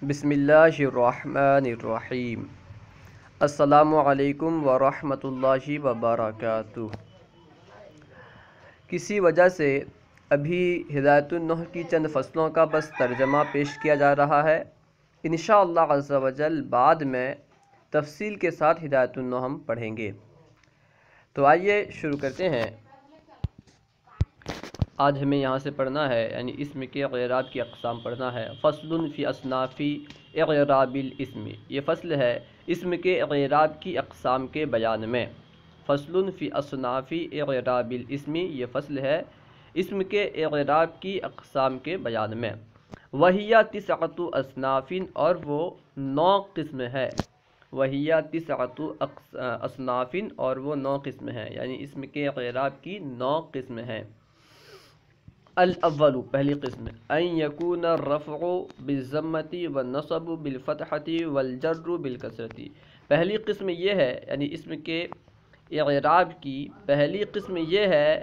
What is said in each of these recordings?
بسم اللہ الرحمن الرحیم۔ السلام علیکم ورحمۃ اللہ وبرکاتہ۔ کسی وجہ سے ابھی ہدایت النحو کی چند فصلوں کا بس ترجمہ پیش کیا جا رہا ہے۔ انشاءاللہ عز و جل بعد میں تفصیل کے ساتھ ہدایت النحو ہم پڑھیں گے۔ تو آئیے شروع کرتے ہیں۔ آج ہمیں یہاں سے پڑھنا ہے، یعنی اسم کے اعراب کی اقسام پڑھنا ہے۔ فصل فی اصناف اعراب الاسم، یہ فصل ہے اسم کے اعراب کی اقسام کے بیان میں۔ فصل فی اصناف اعراب الاسم، یہ فصل ہے اسم کے اعراب کی اقسام کے بیان میں۔ وہی تسعۃ اصناف، اور وہ 9 قسم ہے۔ وہی تسعۃ اصناف، اور وہ 9 قسم ہیں، یعنی اسم کے اعراب کی 9 قسم ہیں۔ الاول، پہلی قسم، ان یکون الرفع بالضمۃ والنصب بالفتحۃ والجر بالکسرۃ۔ پہلی قسم یہ ہے، یعنی اسم کے اعراب کی پہلی قسم یہ ہے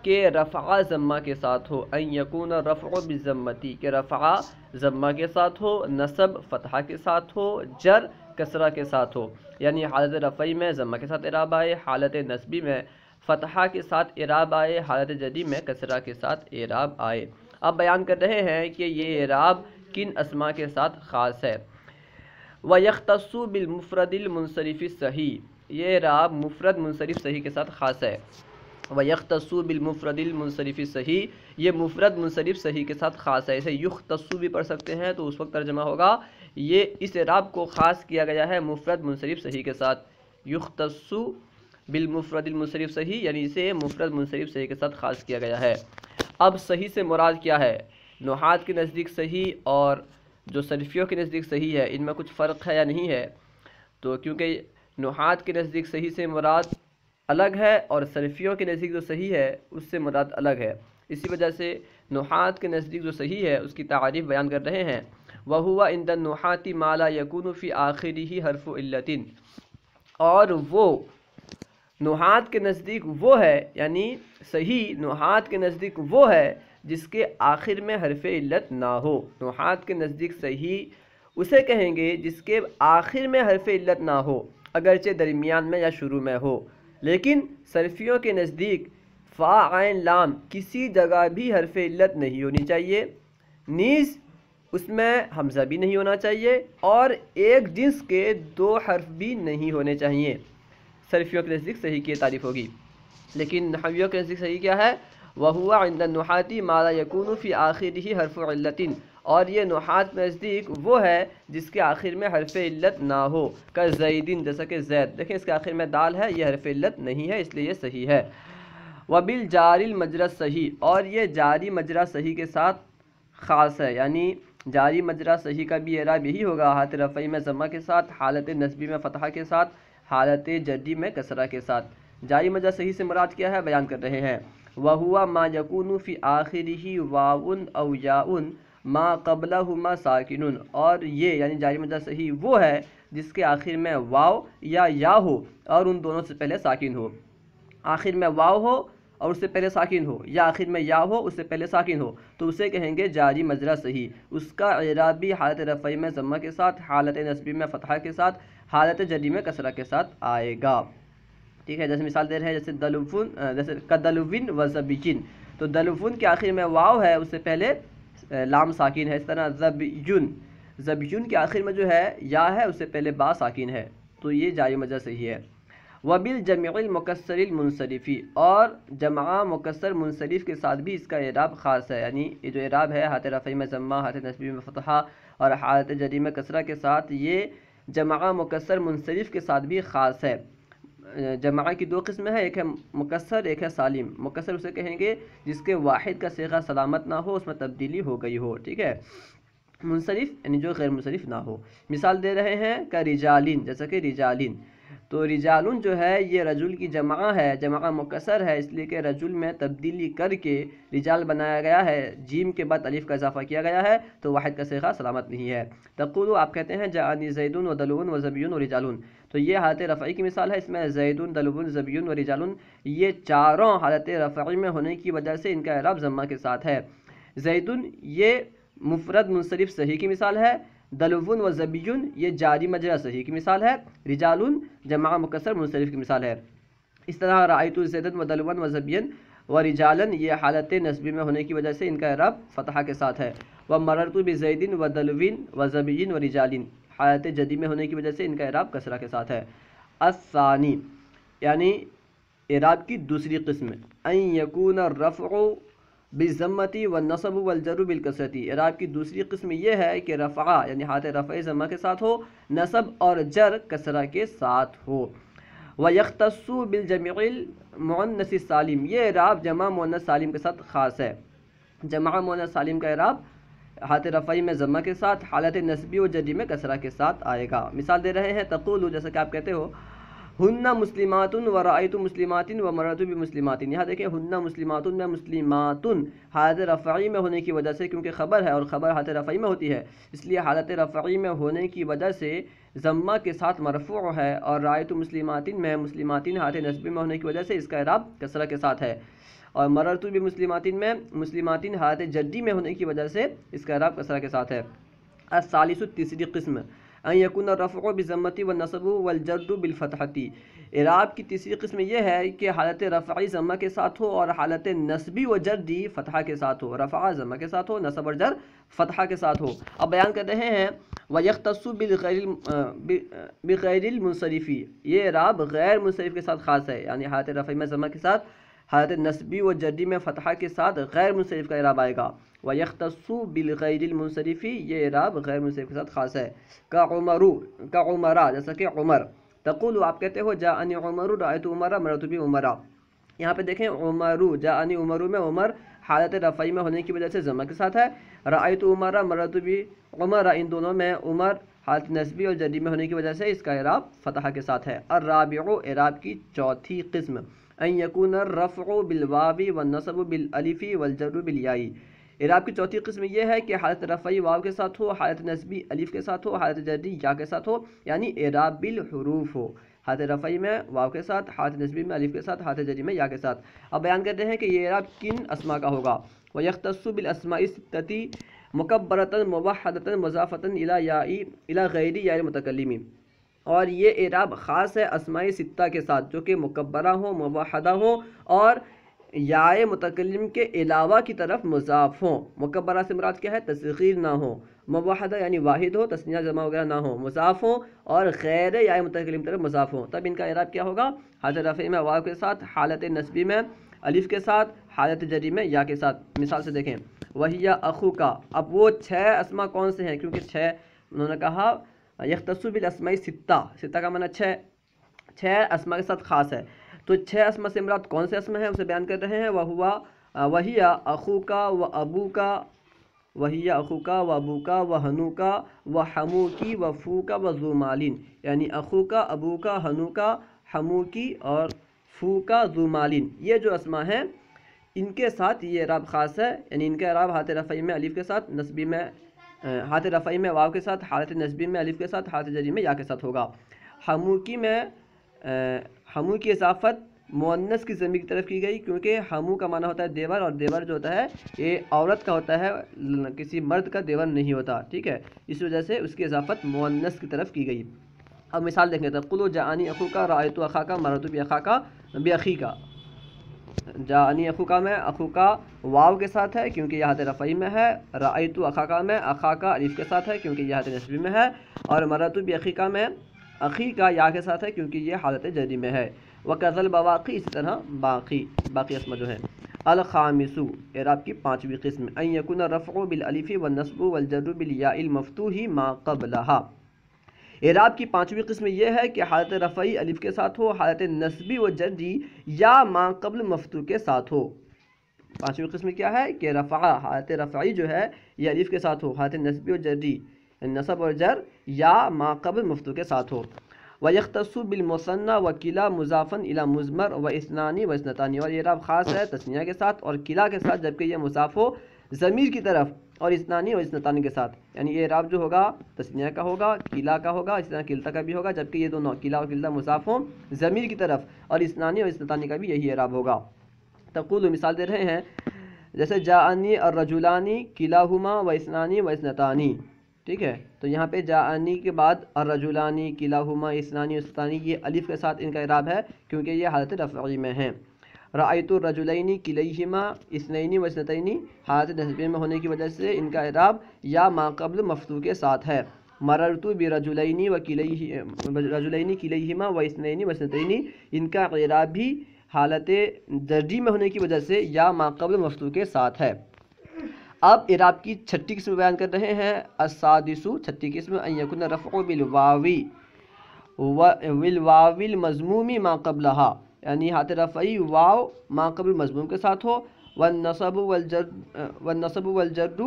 کہ رفع ضمہ کے ساتھ ہو۔ ان یکون الرفع بالضمۃ، کہ رفع ضمہ کے ساتھ ہو، نصب فتحہ کے ساتھ ہو، جر کسرہ کے ساتھ ہو، یعنی حالت رفعی میں ضمہ کے ساتھ اعراب آئے، حالت نصبی میں فتحہ کے ساتھ اعراب آئے، حالت جری میں کسرہ کے ساتھ اعراب آئے۔ اب بیان کر رہے ہیں کہ یہ اعراب کن اسماء کے ساتھ خاص ہے۔ وَيَخْتَصُّ بِالْمُفْرَدِ الْمُنصَرِفِ الصَّحِيحِ، یہ اعراب مفرد منصرف صحیح کے ساتھ خاص ہے۔ وَيَخْتَصُّ بِالْمُفْرَدِ الْمُنصَرِفِ الصَّحِيحِ، یہ مفرد منصرف صحیح کے ساتھ خاص ہے۔ اسے یختص بھی پڑھ سکتے ہیں، تو اس وقت ترجمہ ہوگا یہ اس اعراب کو خاص کیا گیا ہے مفرد منصرف صحیح کے ساتھ۔ یختص بالمفرد المنصرف صحیح، یعنی اسے مفرد منصرف صحیح کے ساتھ خاص کیا گیا ہے۔ اب صحیح سے مراد کیا ہے؟ نحات کے نزدیک صحیح اور جو صرفیوں کے نزدیک صحیح ہے، ان میں کچھ فرق ہے یا نہیں ہے؟ تو کیونکہ نحات کے نزدیک صحیح سے مراد الگ ہے اور صرفیوں کے نزدیک جو صحیح ہے اس سے مراد الگ ہے، اسی وجہ سے نحات کے نزدیک جو صحیح ہے اس کی تعریف بیان کر رہے ہیں۔ وَهُوَ عِنْدَ النُّحَاةِ مَا لَا يَكُونُ فِي آخِرِهِ حرف علة، اور وہ نحات کے نزدیک وہ ہے، یعنی صحیح نحات کے نزدیک وہ ہے جس کے آخر میں حرف علت نہ ہو۔ نحات کے نزدیک صحیح اسے کہیں گے جس کے آخر میں حرف علت نہ ہو، اگرچہ درمیان میں یا شروع میں ہو۔ لیکن صرفیوں کے نزدیک فا عین لام کسی جگہ بھی حرف علت نہیں ہونی چاہیے، نیز اس میں حمزہ بھی نہیں ہونا چاہیے، اور ایک جنس کے 2 حرف بھی نہیں ہونے چاہیے۔ صرفیوں کے نزدیک صحیح کی تعریف ہوگی، لیکن نحویوں کے نزدیک صحیح کیا ہے؟ وَهُوَ عِنْدَ النُّحَاةِ مَا لَا يَكُونُ فِي آخِرِهِ حرف علة، اور یہ نحات کے نزدیک وہ ہے جس کے آخر میں حرف علت نہ ہو، کزیدن، جیسا کہ زید، دیکھیں اس کے آخر میں دال ہے، یہ حرف علت نہیں ہے، اس لیے یہ صحیح ہے۔ وَبِالْجَارِ الْمَجْرَى الصَّحِيحِ، اور یہ جاری مجرا صحیح کے ساتھ خاص ہے، یعنی جاری مجرا صحیح کا بھی اعراب یہی ہوگا، حالت رفعی میں ضمہ کے ساتھ، حالت نصبی میں فتحہ کے ساتھ، حالت جری میں کسرہ کے ساتھ۔ جاری مجرا صحیح سے مراد کیا ہے بیان کر رہے ہیں۔ وَهُوَ مَا يَكُونُ فِي آخِرِهِ واو أَوْ یاء مَا قَبْلَهُمَا ساکن، اور یہ یعنی جاری مجرا صحیح وہ ہے جس کے آخر میں واو یا یا ہو اور ان دونوں سے پہلے ساکن ہو۔ آخر میں واو ہو اور اس سے پہلے ساکن ہو، یا آخر میں یا ہو اس سے پہلے ساکن ہو، تو اسے کہیں گے جاری مجرا صحیح۔ اس کا اعراب بھی حالت رفعی میں ضمہ کے ساتھ، حالت نصبی میں فتحہ کے ساتھ، حالت جری میں کسرہ کے ساتھ آئے گا۔ ٹھیک ہے، جیسے مثال دے رہے ہیں، جیسے دلوفن، جیسے کدلوین و زبیجن، تو دلوفن کے آخر میں واو ہے، اس سے پہلے لام ساکن ہے۔ اس طرح زبیجن، زبیجن کے آخر میں جو ہے یا ہے، اس سے پہلے با ساکن ہے، تو یہ جاری مجرا صحیح ہے۔ وبالجمع المکسر المنصرف، اور جمع مکسر منصرف کے ساتھ بھی اس کا اعراب خاص ہے، یعنی یہ جو اعراب ہے حالت رفعی میں ضمہ، حالت نصبی میں فتحہ اور حالت جری میں کسرہ کے ساتھ، یہ جمع مکسر منصرف کے ساتھ بھی خاص ہے۔ جمع کی 2 قسمیں ہیں، ایک ہے مکسر، ایک ہے سالم۔ مکسر اسے کہیں گے جس کے واحد کا صیغہ سلامت نہ ہو، اس میں تبدیلی ہو گئی ہو، ٹھیک ہے۔ منصرف یعنی جو غیر منصرف نہ ہو۔ مثال دے رہے ہیں کہ رجالین، جیسا کہ رجالین، تو رجالن جو ہے یہ رجل کی جمع ہے، جمع مکسر ہے، اس لیے کہ رجل میں تبدیلی کر کے رجال بنایا گیا ہے، جیم کے بعد الف کا اضافہ کیا گیا ہے، تو واحد کا صیغہ سلامت نہیں ہے۔ تقول، آپ کہتے ہیں جاءنی زیدن و دلون و زبیون و رجالن، تو یہ حالت رفعی کی مثال ہے، اس میں زیدن، دلون، زبیون و رجالن یہ چاروں حالت رفعی میں ہونے کی وجہ سے ان کا اعراب ضمہ کے ساتھ ہے۔ زیدن یہ مفرد منصرف صحیح کی مثال ہے، دلون و زبیون یہ جاری مجرا صحیح کی مثال ہے، رجالون جمع مکسر منصرف کی مثال ہے۔ اس طرح رأیت زیدن و دلون و زبین و رجالن یہ حالت نسبی میں ہونے کی وجہ سے ان کا اعراب فتحہ کے ساتھ ہے۔ و مررت بزیدن و دلوین و زبین و رجالین حالت جدی میں ہونے کی وجہ سے ان کا اعراب کسرہ کے ساتھ ہے۔ الثانی یعنی اعراب کی دوسری قسم، ان یکون الرفع بالضمۃ والنصب والجر بالکسرۃ، اعراب کی دوسری قسم یہ ہے کہ رفع یعنی حالت رفع ضمہ کے ساتھ ہو، نصب اور جر کسرہ کے ساتھ ہو۔ وَيَخْتَصُّ بِالْجَمْعِ الْمُؤَنَّثِ السَّالِمِ یہ اعراب جمع مؤنث سالم کے ساتھ خاص ہے۔ جمع مؤنث سالم کا اعراب حالت رفعی میں ضمہ کے ساتھ، حالت نصبی و جری میں کسرہ کے ساتھ آئے گا۔ مثال دے رہے ہیں، تقول جیسا کہ آپ کہتے ہو، ہن مسلمات و رأیت مسلمات و مررت بمسلمات، یہاں دیکھیں ہن مسلمات میں مسلمات حالت رفعی میں ہونے کی وجہ سے، کیونکہ خبر ہے اور خبر حالت رفعی میں ہوتی ہے، اس لیے حالت رفعی میں ہونے کی وجہ سے ضمہ کے ساتھ مرفوع ہے، اور رأیت مسلمات میں مسلمات حالت نصبی میں ہونے کی وجہ سے اس کا اعراب کسرہ کے ساتھ ہے، اور مررت بمسلمات میں مسلمات حالت جری میں ہونے کی وجہ سے اس کا اعراب کسرہ کے ساتھ ہے۔ الثالث تیسری قسم، ان یکون الرفع بالضمۃ والنصب والجر بالفتحۃ، اعراب کی تیسری قسم یہ ہے کہ حالت رفعی ضمہ کے ساتھ ہو اور حالت نصبی و جری فتحہ کے ساتھ ہو، رفع ضمہ کے ساتھ ہو، نصب اور جر فتحہ کے ساتھ ہو۔ اب بیان کر رہے ہیں وَيَخْتَصُّ بِغَيْرِ الْمُنصَرِفِ یہ اعراب غیر منصرف کے ساتھ خاص ہے، یعنی حالت رفعی میں ضمہ کے ساتھ، حالت نصبی و جری میں فتحہ کے ساتھ غیر منصرف کا اعراب آئے گا۔ وَيَخْتَصُّ بِالْغَيْرِ الْمُنصَرِفِ یہ اعراب غیر منصرف کے ساتھ خاص ہے، کعمرا جیسا کہ عمر، تقول آپ کہتے ہو جاءنی عمر رأیت عمر مررت بعمر، یہاں پہ دیکھیں عمر جاءنی عمر میں عمر حالت رفعی میں ہونے کی وجہ سے ضمہ کے ساتھ ہے، رأیت عمر مررت بعمر ان دونوں میں عمر حالت نصبی اور جری میں ہونے کی وجہ سے اس کا اعراب فتحہ کے ساتھ ہے۔ الرابع اعراب کی چوتھی قسم، ان یکون الرفع بالواو والنصب بالالف والجر بالیاء، اعراب کی چوتھی قسم یہ ہے کہ حالت رفعی واو کے ساتھ ہو، حالت نصبی الف کے ساتھ ہو، حالت جری یا کے ساتھ ہو، یعنی اعراب بالحروف ہو، حالت رفعی میں واو کے ساتھ، حالت نصبی میں الف کے ساتھ، حالت جری میں یا کے ساتھ۔ اب بیان کرتے ہیں کہ یہ اعراب کن اسماء کا ہوگا۔ وَيَخْتَصُّ بِالْأَسْمَاءِ السِّتَّةِ مُكَبَّرَةً مُوَحَّدَةً مُضَافَةً إِلَى غَيْرِ یاء الْمُتَکلِّمِ، اور یہ اعراب خاص ہے اسماء ستہ کے ساتھ جو کہ مکبرہ ہوں، موحدہ ہوں اور یا متکلم کے علاوہ کی طرف مضاف ہوں۔ مکبرہ سے مراد کیا ہے؟ تصغیر نہ ہو، موحدہ یعنی واحد ہو، تثنیہ جمع وغیرہ نہ ہو، مضاف ہوں، اور غیر یا متکلم طرف مضاف ہوں، تب ان کا اعراب کیا ہوگا؟ حالت رفعی میں واو کے ساتھ، حالت نصبی میں الف کے ساتھ، حالت جری میں یا کے ساتھ۔ مثال سے دیکھیں، وَهِيَ أَخُوكَ، اب وہ 6 اسماء کون سے ہیں؟ کیونکہ 6 انہوں نے کہا یختص بالاسماء ستہ، ستہ کا معنی 6 اسماء کے ساتھ خاص ہے، تو 6 اسماء سے مراد کون سے اسماء ہیں اسے بیان کر رہے ہیں۔ وَهِيَ أَخُوكَ وَأَبُوكَ، وَهِيَ أَخُوكَ وَأَبُوكَ وَحَنُوكَ وَحَمُوكِ وَفُوكَ وَذُو مَالٍ، یعنی اخوک، ابوک، حنوک، حموکی اور فوکا، ذو مالین، یہ جو اسماء ہیں ان کے ساتھ یہ اعراب خاص ہے، یعنی ان کا اعراب حالت رفعی میں الف کے ساتھ، نصبی میں حالت رفعی میں واو کے ساتھ، حالت نصبی میں الف کے ساتھ، حالت جری میں یا کے ساتھ ہوگا۔ حموکی میں حمو کی اضافت مؤنث کی ضمیر کی طرف کی گئی، کیونکہ حمو کا معنی ہوتا ہے دیور، اور دیور جو ہوتا ہے یہ عورت کا ہوتا ہے، کسی مرد کا دیور نہیں ہوتا، ٹھیک ہے، اس وجہ سے اس کی اضافت مؤنث کی طرف کی گئی۔ اب مثال دیکھیں، تقول جاءنی اخوک رأیت اخاک مررت باخاک باخیک، جاءنی اخوک میں اخوک واو کے ساتھ ہے کیونکہ یہ حالت رفعی میں ہے، رأیت اخاک میں اخاک الف کے ساتھ ہے کیونکہ یہ حالت نصبی میں ہے، اور مررت باخیک میں اخی کا یا کے ساتھ ہے کیونکہ یہ حالت جری میں ہے۔ وکذا البواقی، اسی طرح باقی اسماء جو ہیں۔ الخامس اعراب کی 5ویں قسم، ان یکون الرفع بالالف والنصب والجر بالیاء المفتوح ما قبلها، اعراب کی 5ویں قسم یہ ہے کہ حالت رفعی الف کے ساتھ ہو، حالت نصبی و جری یا ما قبل مفتوح کے ساتھ ہو۔ 5ویں قسم کیا ہے کہ رفع، حالت رفعی جو ہے یہ الف کے ساتھ ہو، حالت نصبی و جری نصب اور جر یا ما قبل مفتوح کے ساتھ ہو۔ وَيَخْتَصُّ بِالْمُثَنَّى وَكِلَا مُضَافًا إِلَى مُضْمَرٍ وَإِثْنَانِ وَإِثْنَتَانِ، اور یہ اعراب خاص ہے تثنیہ کے ساتھ اور کلا کے ساتھ جبکہ یہ مضاف ہو ضمیر کی طرف، اور اثنانی و اثنتانی کے ساتھ، یعنی یہ اعراب جو ہوگا تثنیہ کا ہوگا، کلا کا ہوگا، اس طرح کلتا کا بھی ہوگا، جبکہ یہ دونوں کلا اور کلتا مضاف ہوں ضمیر کی طرف، اور اثنانی و اثنتانی کا بھی یہی اعراب ہوگا۔ تقول مثال دے رہے ہیں، جیسے جاءنی الرجلان کلاہما و اثنانی و اثنتانی، ٹھیک ہے، تو یہاں پہ جاءنی کے بعد الرجلانی کلاہما اثنانی استانی، یہ الف کے ساتھ ان کا اعراب ہے کیونکہ یہ حالت رفعی میں ہیں۔ رأیت الرجلین کلیہما اثنین و اثنتین، حالت نصبی میں ہونے کی وجہ سے ان کا اعراب یا ما قبل مفتوح کے ساتھ ہے۔ مررت برجلین رجلین کلیہما و اثنین و اثنتین، ان کا اعراب بھی حالت جری میں ہونے کی وجہ سے یا ما قبل مفتوح کے ساتھ ہے۔ اب اعراب کی چھٹی قسم بیان کر رہے ہیں۔ السادس، چھٹی قسم، ان یکن رفع بالواوی والواو المضموم ما قبلها، یعنی حالت رفعی واو ما قبل مضموم کے ساتھ ہو، والنصب والجر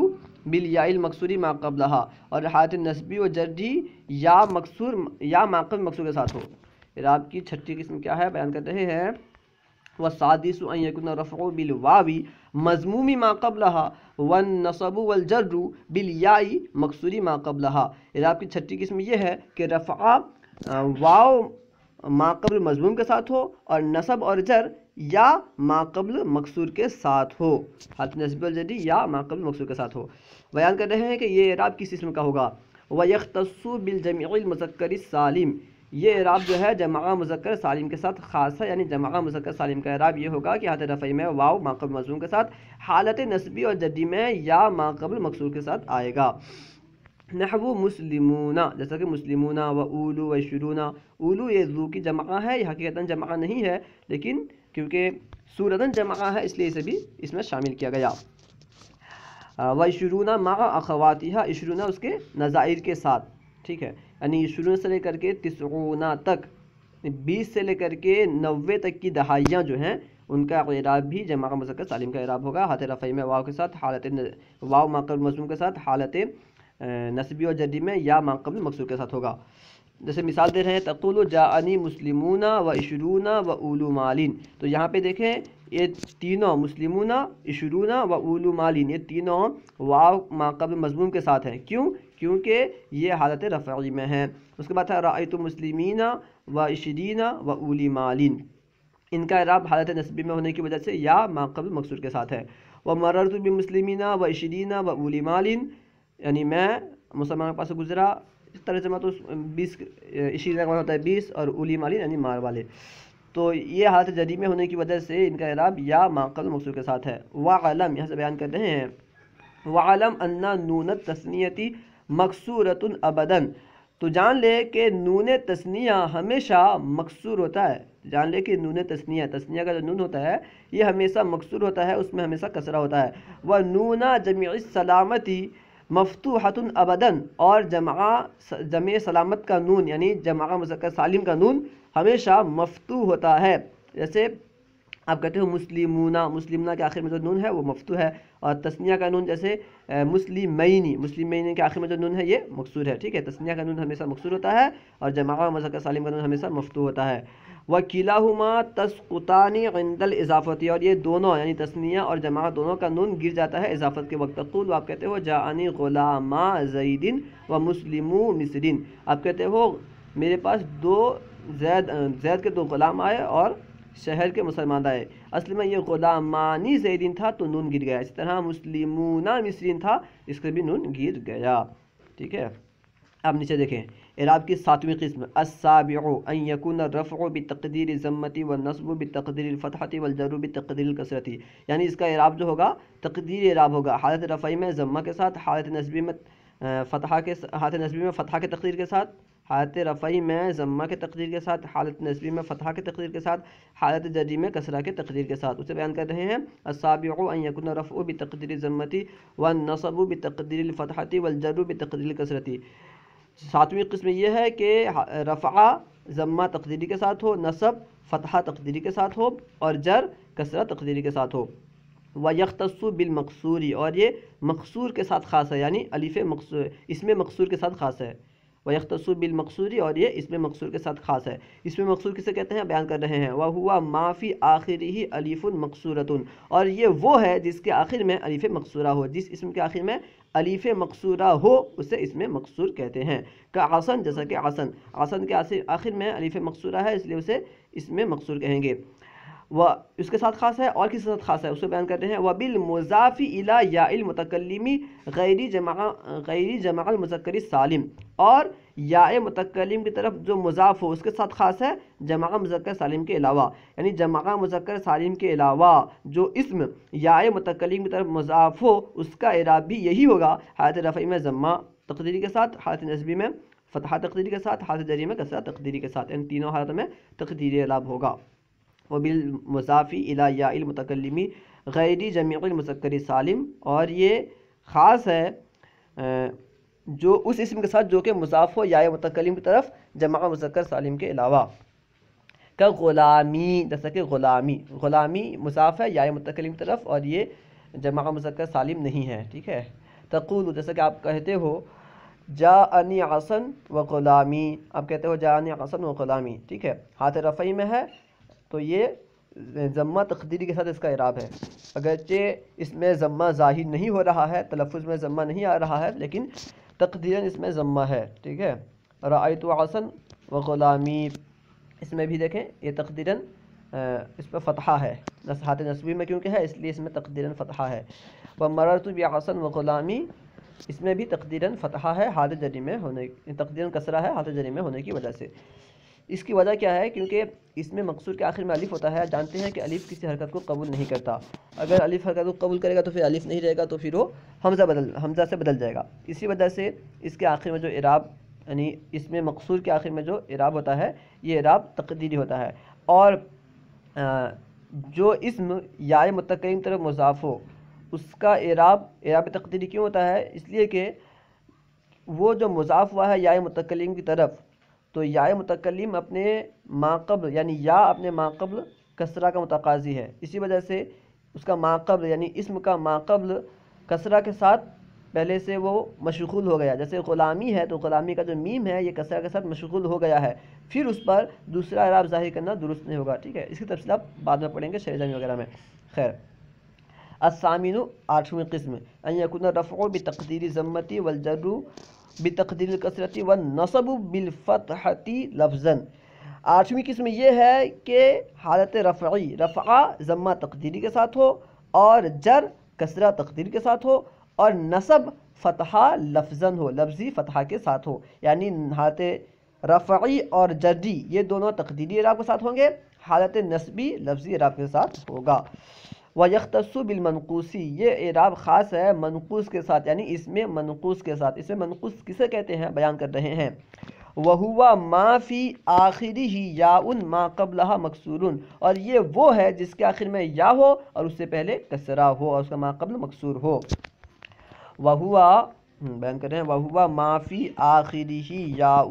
بالیاء المکسور ما قبلها، اور حالت نصبی و جری یا مکسور یا ما قبل مکسور کے ساتھ ہو۔ اعراب کی چھٹی قسم کیا ہے بیان کر رہے ہیں۔ والسادس ان یکن رفع بالواو مضموم ما قبلها والنصب والجر بالیاء مکسور ما قبلها۔ اعراب کی چھٹی قسم یہ ہے کہ رفع واو ما قبل مضموم کے ساتھ ہو اور نصب اور جر یا ما قبل مکسور کے ساتھ ہو، حالت نصب والجری یا ما قبل مکسور کے ساتھ ہو۔ بیان کر رہے ہیں کہ یہ اعراب کس قسم کا ہوگا۔ وَيَخْتَصُّ بِالْجَمْعِ الْمُذَكَّرِ السَّالِمِ، یہ اعراب جو ہے جمع مذکر سالم کے ساتھ خاص ہے، یعنی جمع مذکر سالم کا اعراب یہ ہوگا کہ حالت رفعی میں واو ما قبل مضموم کے ساتھ، حالت نصبی اور جری میں یا ما قبل مکسور کے ساتھ آئے گا۔ نحو مسلمون، جیسا کہ مسلمون و اولو و عشرون، اولو یہ ذو کی جمع ہے، یہ حقیقتاً جمع نہیں ہے لیکن کیونکہ صورتاً جمع ہے اس لیے اسے بھی اس میں شامل کیا گیا۔ و عشرون مع اخواتها، عشرون اس کے نظائر کے ساتھ، ٹھیک ہے، یعنی عشرون سے لے کر کے تسعون تک، 20 سے لے کر کے 90 تک کی دہائیاں جو ہیں ان کا اعراب بھی جمع مذکر سالم کا اعراب ہوگا، حالت رفعی میں واو کے ساتھ، حالت واو ما قبل مضموم کے ساتھ، حالت نصبی و جری میں یا ما قبل مکسور کے ساتھ ہوگا۔ جیسے مثال دے رہے ہیں، تقول جاءنی مسلمون و عشرون و اولو مالین، تو یہاں پہ دیکھیں یہ تینوں مسلمون، عشرون و اولو مالین، یہ تینوں واو ما قبل مضموم کے ساتھ ہیں، کیونکہ یہ حالت رفعی میں ہیں۔ اس کے بعد ہے رأیت مسلمین و عشرین و اولی مالین، ان کا اعراب حالت نصبی میں ہونے کی وجہ سے یا ما قبل مکسور کے ساتھ ہے۔ ومررت بمسلمین و عشرین و اولی مالین، یعنی میں مسلمان کے پاس سے گزرا، اس ترجمہ تو 20 عشرین کا ہوتا ہے 20 اور اولی مالین یعنی مال والے، تو یہ حالت جری میں ہونے کی وجہ سے ان کا اعراب یا ما قبل مکسور کے ساتھ ہے۔ وعلم، یہاں سے بیان کر رہے ہیں، وعلم ان نون التثنیۃ مکسورۃ ابدا، تو جان لے کہ نون تثنیہ ہمیشہ مکسور ہوتا ہے، جان لے کہ نون تثنیہ کا جو نون ہوتا ہے یہ ہمیشہ مکسور ہوتا ہے، اس میں ہمیشہ کسرہ ہوتا ہے۔ وَنُونَ جَمِعِ السَّلَامَةِ مفتوحۃ ابدا، اور جمع سلامت کا نون یعنی جمع مذکر سالم کا نون ہمیشہ مفتوح ہوتا ہے۔ جیسے آپ کہتے ہو مسلمون کے آخر میں جو نون ہے وہ مفتوح ہے، اور تثنیہ کا نون جیسے مسلمین کے آخر میں جو نون ہے یہ مکسور ہے، ٹھیک ہے، تثنیہ کا نون ہمیشہ مکسور ہوتا ہے اور جمع مذکر سالم کا نون ہمیشہ مفتوح ہوتا ہے۔ وَكِلَاهُمَا تَسْقُطَانِ عِنْدَ الْإِضَافَةِ، اور یہ دونوں یعنی تثنیہ اور جمع دونوں کا نون گر جاتا ہے اضافت کے وقت۔ تقول، آپ کہتے ہو جاءنی غلاما زید و مسلمو مصرین، آپ کہتے ہو میرے پاس زید کے 2 غلام آئے اور شہر کے مسلمان آئے، اصل میں یہ غلامانی زیدین تھا تو نون گر گیا، اسی طرح مسلمون مصرین تھا، اس کے بھی نون گر گیا، ٹھیک ہے۔ اب نیچے دیکھیں اعراب کی 7ویں قسم، السابع ان یکون الرفع بتقدیر الضمۃ والنصب بتقدیر الفتحۃ والجر بتقدیر الکسرۃ، یعنی اس کا اعراب جو ہوگا تقدیری اعراب ہوگا، حالت رفعی میں ضمہ کے ساتھ، حالت نصبی میں فتحہ کے تقدیر کے ساتھ، حالت رفعی میں ضمہ کے تقدیر کے ساتھ، حالت نصبی میں فتحہ کے تقدیر کے ساتھ، حالت جری میں کسرہ کے تقدیر کے ساتھ، اسے بیان کر رہے ہیں۔ السابع ان یکون الرفع بتقدیر الضمۃ والنصب بتقدیر الفتحۃ والجر بتقدیر الکسرۃ، 7ویں قسم یہ ہے کہ رفع ضمہ تقدیری کے ساتھ ہو، نصب فتحہ تقدیری کے ساتھ ہو اور جر کسرہ تقدیری کے ساتھ ہو۔ وَيَخْتَصُّ بِالْمَقْصُورِ، اور یہ مقصور کے ساتھ خاص ہے، یعنی الف مقصور اسم مقصور کے ساتھ خاص ہے۔ وَيَخْتَصُّ بِالْمَقْصُورِ، اور یہ اسم مقصور کے ساتھ خاص ہے۔ اسم مقصور کسے کہتے ہیں بیان کر رہے ہیں، وَهُوَ مَا فِي آخِرِهِ أَلِفٌ مَقْصُورَةٌ، اور یہ وہ ہے جس کے آخر میں الف مقصورہ ہو، جس اسم کے آخر میں الف مقصورہ ہو اسے اسم مقصور کہتے ہیں۔ کعسن، جیسا کہ عسن کے آخر میں الف مقصورہ ہے اس لیے اسے اسم مقصور کہیں گے۔ و اس کے ساتھ خاص ہے اور کس کے ساتھ خاص ہے اسے بیان کرتے ہیں. وبالمضاف الی یاء المتکلم غیر جمع المذکر السالم، اور یاء متکلم کی طرف جو مضاف ہو اس کے ساتھ خاص ہے جمع مذکر سالم کے علاوہ. یعنی جمع مذکر سالم کے علاوہ جو اسم یاء متکلم کی طرف مضاف ہو اس کا اعراب بھی یہی ہوگا، حالت رفعی میں ضمہ تقدیری کے ساتھ، حالت نصبی میں فتحہ تقدیری کے ساتھ، حالت جری میں کسرہ تقدیری کے ساتھ. ان تینوں حالتوں میں تقدیری اعراب ہوگا. وبالمضاف الی یاء المتکلم غیر جمع المذکر سالم، اور یہ خاص ہے جو اس اسم کے ساتھ جو کہ مضاف ہو یاء متکلم کی طرف جمع مذکر سالم کے علاوہ. کا غلامی، جیسا کہ غلامی مضاف ہے یاء متکلم کی طرف اور یہ جمع مذکر سالم نہیں ہے. ٹھیک ہے. تقول، جیسا کہ آپ کہتے ہو جاءنی عصن و غلامی، آپ کہتے ہو جاءنی عصن و غلامی. ٹھیک ہے. حالت رفعی میں ہے تو یہ ضمہ تقدیری کے ساتھ اس کا اعراب ہے، اگرچہ اس میں ضمہ ظاہر نہیں ہو رہا ہے، تلفظ میں ضمہ نہیں آ رہا ہے، لیکن تقدیراً اس میں ضمہ ہے. ٹھیک ہے. رأیت عصن و غلامی، اس میں بھی دیکھیں یہ تقدیراً اس پہ فتحہ ہے، حالت نصبی میں کیونکہ ہے اس لیے اس میں تقدیراً فتحہ ہے. ومررت بعصن و غلامی، اس میں بھی تقدیراً فتحہ ہے حالت جری میں ہونے، تقدیراً کسرہ ہے حالت جری میں ہونے کی وجہ سے. اس کی وجہ کیا ہے؟ کیونکہ اس میں مقصور کے آخر میں الف ہوتا ہے. جانتے ہیں کہ الف کسی حرکت کو قبول نہیں کرتا، اگر الف حرکت کو قبول کرے گا تو پھر الف نہیں رہے گا، تو پھر وہ حمزہ سے بدل جائے گا. اسی وجہ سے اس کے آخر میں جو اعراب، یعنی اس میں مقصور کے آخر میں جو اعراب ہوتا ہے یہ اعراب تقدیری ہوتا ہے. اور جو اسم یاء متکلم طرف مضاف ہو اس کا اعراب تقدیری کیوں ہوتا ہے؟ اس لیے کہ وہ جو مضاف ہوا ہے یاء متکلم کی طرف، تو یاء متکلم اپنے ماقبل یعنی یا اپنے ماقبل کسرہ کا متقاضی ہے، اسی وجہ سے اس کا ماقبل یعنی اسم کا ماقبل کسرہ کے ساتھ پہلے سے وہ مشغول ہو گیا. جیسے غلامی ہے تو غلامی کا جو میم ہے یہ کسرہ کے ساتھ مشغول ہو گیا ہے، پھر اس پر دوسرا اعراب ظاہر کرنا درست نہیں ہوگا. ٹھیک ہے. اس کی تفصیلات بعد میں پڑھیں گے شرح جامی وغیرہ میں. خیر. الثامن، آٹھویں قسم، ان یکون الرفع بتقدیر ضمۃ والجر بتقدیر الکسرۃ والنصب بالفتحۃ لفظا. آٹھویں قسم یہ ہے کہ حالت رفعی، رفع ضمہ تقدیری کے ساتھ ہو اور جر کسرہ تقدیر کے ساتھ ہو اور نصب فتحہ لفظاً ہو، لفظی فتحہ کے ساتھ ہو. یعنی حالت رفعی اور جری یہ دونوں تقدیری اعراب کے ساتھ ہوں گے، حالت نصبی لفظی اعراب کے ساتھ ہوگا. وَيَخْتَصُّ بِالْمَنْقُوسِ، یہ اعراب خاص ہے منقوص کے ساتھ، یعنی اس میں منقوص کے ساتھ. اس میں منقوص کسے کہتے ہیں بیان کر رہے ہیں. وَهُوَ مَا فِي آخِرِهِ یاء مَا قَبْلَهَا مَکْسُورٌ، اور یہ وہ ہے جس کے آخر میں یا ہو اور اس سے پہلے کسرہ ہو اور اس کا ما قبل مکسور ہو. وَهُوَ بیان کر رہے ہیں وَهُوَ مَا فِي آخِرِهِ یاء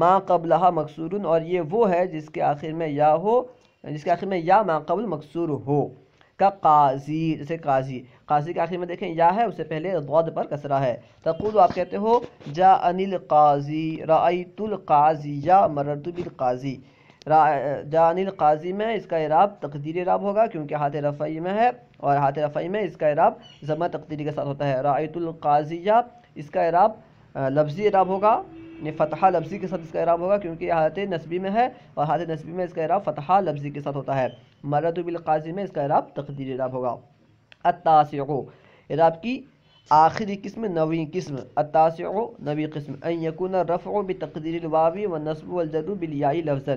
مَا قَبْلَهَا مَکْسُورٌ، اور یہ وہ ہے جس کے آخر میں یا ہو، جس کے آخر میں یا ما قبل مکسور ہو. کا قاضی، جیسے قاضی کے آخر میں دیکھیں یا ہے، اس سے پہلے ضاد پر کسرہ ہے. تقول، آپ کہتے ہو جاءنی القاضی، رأیت القاضی، مررت بالقاضی. جاءنی القاضی میں اس کا اعراب تقدیری اعراب ہوگا کیونکہ حالت رفعی میں ہے، اور حالت رفعی میں اس کا اعراب ضمہ تقدیری کے ساتھ ہوتا ہے. رأیت القاضیہ، اس کا اعراب لفظی اعراب ہوگا، یہ فتحہ لفظی کے ساتھ اس کا اعراب ہوگا کیونکہ حالت نصبی میں ہے، اور حالت نصبی میں اس کا اعراب فتحہ لفظی کے ساتھ ہوتا ہے. مررت بالقاضی میں اس کا اعراب تقدیری اعراب ہوگا. التاسع، اعراب کی آخری قسم، نویں قسم. التاسع، نویں قسم. ان یکون الرفع بتقدیر الواو والنصب والجر بالیاء لفظا.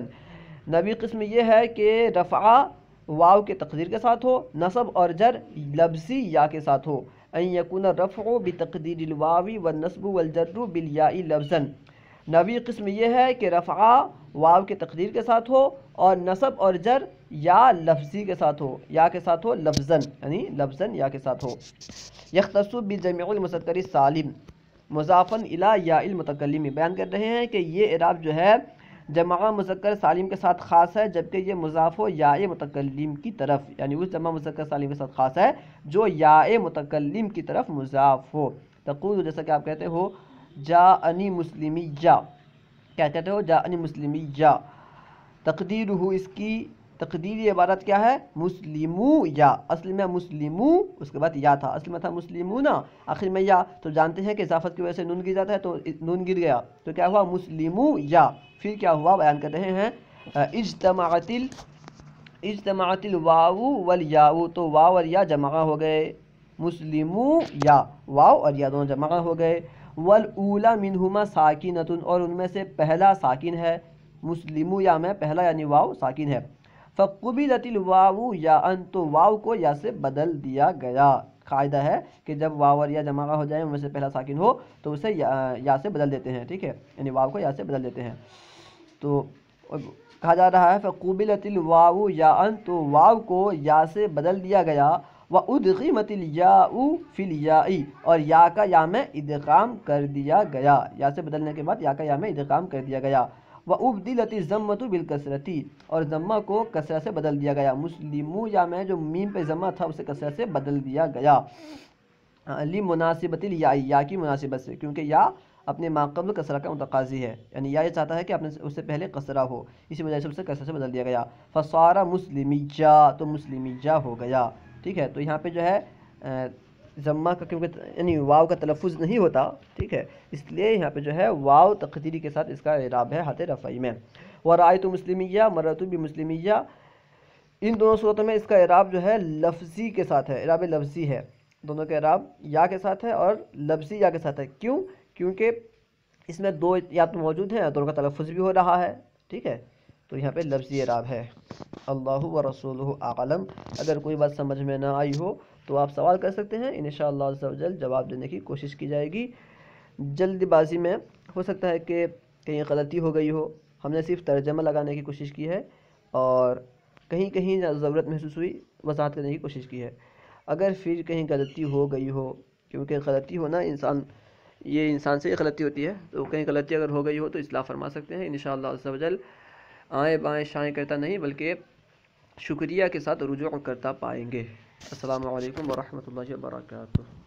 نویں قسم یہ ہے کہ رفع واو کے تقدیر کے ساتھ ہو، نصب اور جر لفظی یا کے ساتھ ہو. ان یکون الرفع بتقدیر الواو والنصب والجر بالیاء لفظا. نویں قسم یہ ہے کہ رفع واو کے تقدیر کے ساتھ ہو اور نصب اور جر یا لفظی کے ساتھ ہو، یا کے ساتھ ہو لفظاً، یعنی لفظاً یا کے ساتھ ہو. یختص بجمع المذکر السالم مضافا الی یاء المتکلم، بیان کر رہے ہیں کہ یہ اعراب جو ہے جمع مذکر سالم کے ساتھ خاص ہے جبکہ یہ مضاف ہو یاء متکلم کی طرف، یعنی اس جمع مذکر سالم کے ساتھ خاص ہے جو یاء متکلم کی طرف مضاف ہو. تقول، جیسا کہ آپ کہتے ہو جاءنی مسلمیہ، کیا کہتے ہو جاءنی مسلمیہ. تقدیرہ، اس کی تقدیری عبارت کیا ہے؟ مسلمو یا. اصل میں مسلمو اس کے بعد یا تھا، اصل میں تھا مسلمونا آخر میں یا، تو جانتے ہیں کہ اضافت کی وجہ سے نون گر جاتا ہے تو نون گر گیا تو کیا ہوا؟ مسلمو یا. پھر کیا ہوا بیان کر رہے ہیں اجتماعت الواو والیاء، تو واو اور یا جمع ہو گئے، مسلمو یا، واو اور یا دونوں جمع ہو گئے، والاولی منہما ساکنۃ، اور ان میں سے پہلا ساکن ہے، مسلمو یا میں پہلا یعنی واو ساکن ہے، فقبلت الواو یا ان، تو واو کو یا سے بدل دیا گیا۔ قاعدہ ہے کہ جب واو اور یا جمع ہو جائے ان میں سے پہلا ساکن ہو تو اسے یا سے بدل دیتے ہیں، ٹھیک ہے، یعنی واو کو یا سے بدل دیتے ہیں۔ تو کہا جا رہا ہے فقبلت الواو یا ان، تو واو کو یا سے بدل دیا گیا، وادغمت الیاء فی الیاء، اور یا کا یا میں ادغام کر دیا گیا، یا سے بدلنے کے بعد یا کا یا میں ادغام کر دیا گیا، وابدلت الضمۃ بالکسرۃ، اور ضمہ کو کسرہ سے بدل دیا گیا، مسلمو یا میں جو میم پہ ضمہ تھا اسے کسرہ سے بدل دیا گیا، لمناسبت الیاء، یا کی مناسبت سے، کیونکہ یا اپنے ماقبل کسرہ کا متقاضی ہے، یعنی یا یہ چاہتا ہے کہ اپنے اس سے پہلے کسرہ ہو، اسی وجہ سے اسے کسرہ سے بدل دیا گیا، فصار مسلمیہ، تو مسلمیہ ہو گیا، ٹھیک ہے۔ تو یہاں پہ جو ہے ضمہ کا کیونکہ یعنی واو کا تلفظ نہیں ہوتا، ٹھیک ہے، اس لیے یہاں پہ جو ہے واو تقدیری کے ساتھ اس کا اعراب ہے حالت رفعی میں۔ ورأیت مسلمیہ، مررت بمسلمیہ، ان دونوں صورتوں میں اس کا اعراب جو ہے لفظی کے ساتھ ہے، اعراب لفظی ہے، دونوں کے اعراب یا کے ساتھ ہے اور لفظی یا کے ساتھ ہے، کیوں؟ کیونکہ اس میں دو یا تو موجود ہیں، دونوں کا تلفظ بھی ہو رہا ہے، ٹھیک ہے، تو یہاں پہ لفظی اعراب ہے۔ اللہ ورسولہ اعلم۔ اگر کوئی بات سمجھ میں نہ آئی ہو تو آپ سوال کر سکتے ہیں، انشاءاللہ عز و جل جواب دینے کی کوشش کی جائے گی۔ جلد بازی میں ہو سکتا ہے کہ کہیں غلطی ہو گئی ہو، ہم نے صرف ترجمہ لگانے کی کوشش کی ہے اور کہیں کہیں ضرورت محسوس ہوئی وضاحت کرنے کی کوشش کی ہے۔ اگر پھر کہیں غلطی ہو گئی ہو، کیونکہ غلطی ہونا انسان سے ہی غلطی ہوتی ہے، تو کہیں غلطی اگر ہو گئی ہو تو اصلاح فرما سکتے ہیں، انشاءاللہ عز و جل آئیں بائیں شائیں کرتا نہیں بلکہ شکریہ کے ساتھ رجوع کرتا پائیں گے۔ السلام علیکم ورحمۃ اللہ وبرکاتہ۔